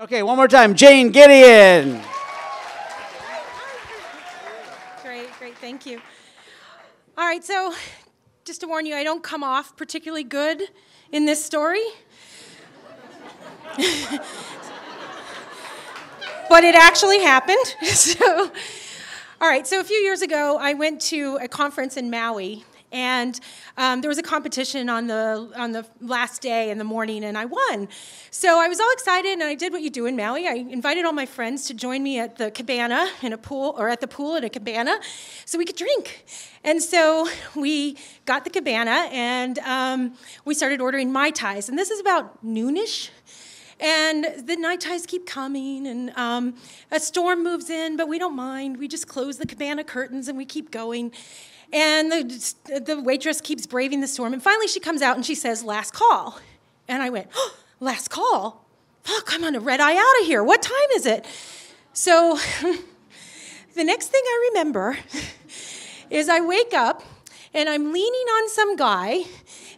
Okay, one more time. JaneGideon. Great, thank you. All right, so just to warn you, I don't come off particularly good in this story. But it actually happened. All right, so a few years ago, I went to a conference in Maui, and there was a competition on the last day in the morning, and I won. So I was all excited, and I did what you do in Maui. I invited all my friends to join me at the cabana in a pool, or at the pool in a cabana, so we could drink. And so we got the cabana, and we started ordering Mai Tais, and this is about noonish. And the night ties keep coming, and a storm moves in, but we don't mind. We just close the cabana curtains, and we keep going. And the waitress keeps braving the storm, and finally she comes out, and she says, "Last call." And I went, "Oh, last call? Fuck, I'm on a red eye out of here. What time is it?" So the next thing I remember is I wake up, and I'm leaning on some guy,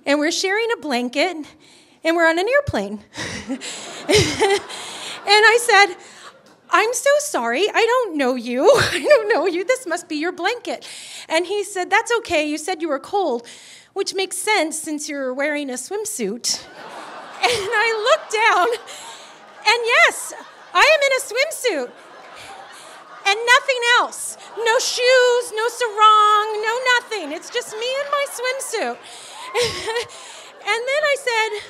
and we're sharing a blanket, and we're on an airplane. And I said, "I'm so sorry, I don't know you. I don't know you. This must be your blanket." And he said, "That's okay, you said you were cold," which makes sense since you're wearing a swimsuit. And I looked down, and yes, I am in a swimsuit. And nothing else. No shoes, no sarong, no nothing. It's just me in my swimsuit. And then I said,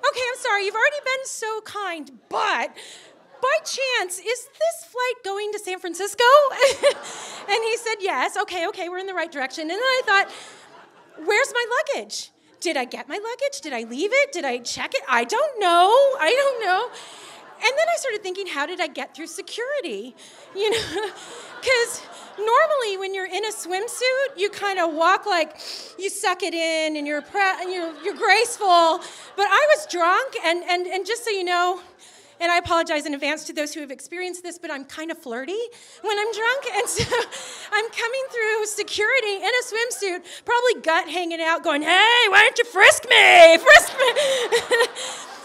"Okay, I'm sorry, you've already been so kind, but by chance, is this flight going to San Francisco?" And he said, "Yes." Okay, we're in the right direction. And then I thought, where's my luggage? Did I get my luggage? Did I leave it? Did I check it? I don't know. And then I started thinking, how did I get through security? You know, because normally when you're in a swimsuit, you kind of walk like you suck it in, and you're graceful. But I was drunk, and just so you know, and I apologize in advance to those who have experienced this, but I'm kind of flirty when I'm drunk. And so I'm coming through security in a swimsuit, probably gut hanging out, going, "Hey, why don't you frisk me? Frisk me."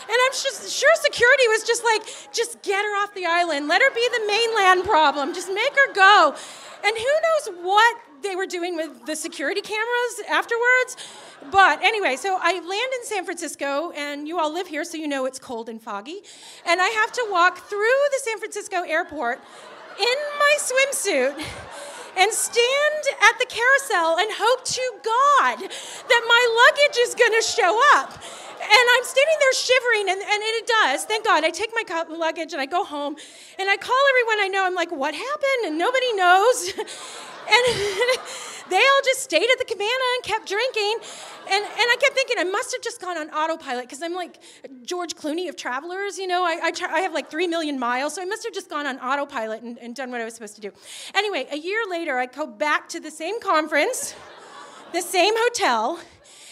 And I'm just sure security was just like, just get her off the island. Let her be the mainland problem. Just make her go. And who knows what they were doing with the security cameras afterwards. But anyway, so I land in San Francisco, and you all live here, so you know it's cold and foggy. And I have to walk through the San Francisco airport in my swimsuit and stand at the carousel and hope to God that my luggage is going to show up. And I'm standing there shivering, and it does. Thank God. I take my luggage, and I go home, and I call everyone I know. I'm like, "What happened?" And nobody knows. And they all just stayed at the cabana and kept drinking. And I kept thinking, I must have just gone on autopilot, because I'm like George Clooney of Travelers. You know, I have like 3 million miles, so I must have just gone on autopilot and done what I was supposed to do. Anyway, a year later, I go back to the same conference, the same hotel,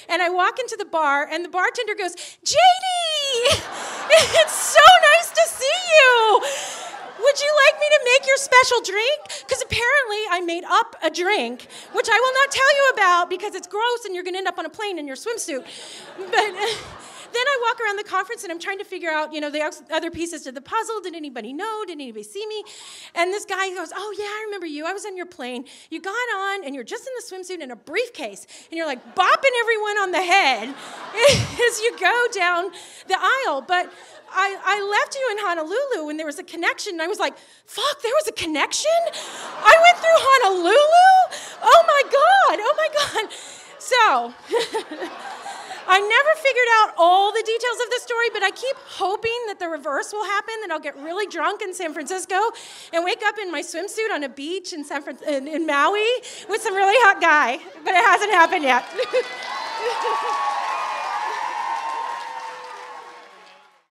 and I walk into the bar, and the bartender goes, "Janie, it's so nice to see you. Would you like me to make your special drink?" Because apparently I made up a drink, which I will not tell you about because it's gross and you're going to end up on a plane in your swimsuit. But then I walk around the conference, and I'm trying to figure out, you know, the other pieces to the puzzle. Did anybody know? Did anybody see me? And this guy goes, "Oh, yeah, I remember you. I was on your plane. You got on, and you're just in the swimsuit and a briefcase, and you're like bopping everyone on the head as you go down the aisle." But I left you in Honolulu when there was a connection, and I was like, fuck, there was a connection? I went through Honolulu? Oh my God. So, I never figured out all the details of the story, but I keep hoping that the reverse will happen, that I'll get really drunk in San Francisco and wake up in my swimsuit on a beach in Maui with some really hot guy, but it hasn't happened yet.